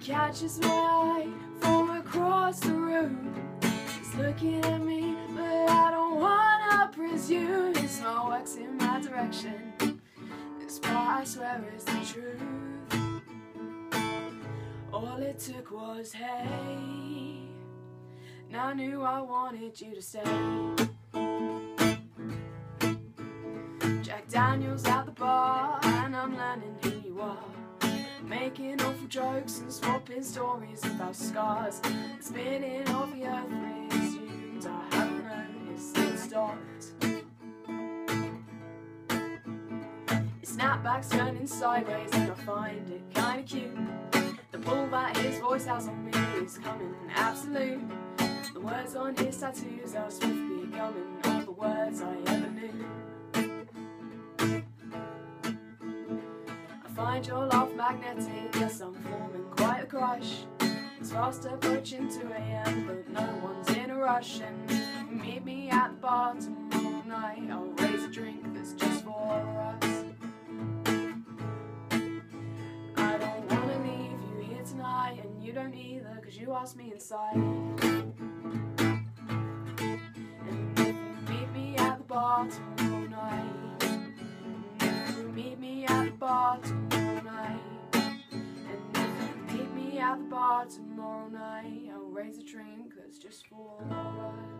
Catches my eye from across the room. He's looking at me, but I don't wanna presume. His smile works in my direction. This part I swear is the truth. All it took was hey, and I knew I wanted you to stay. Jack Daniels at the bar, and I'm learning who you are. Making awful jokes and swapping stories about scars. Spinning off the earth resumed. I haven't noticed it stopped. His snapback's turning sideways and I find it kinda cute. The pull that his voice has on me is coming absolute. The words on his tattoos are swiftly becoming all the words I ever knew. Find your laugh magnetic, yes I'm forming quite a crush. It's fast approaching 2 AM, but no one's in a rush. And if you meet me at the bar tomorrow night, I'll raise a drink that's just for us. I don't wanna leave you here tonight, and you don't either, cause you asked me inside. And if you meet me at the bar tomorrow night, meet me at the bar tomorrow night. And if you meet me at the bar tomorrow night, I'll raise a drink that's just for us.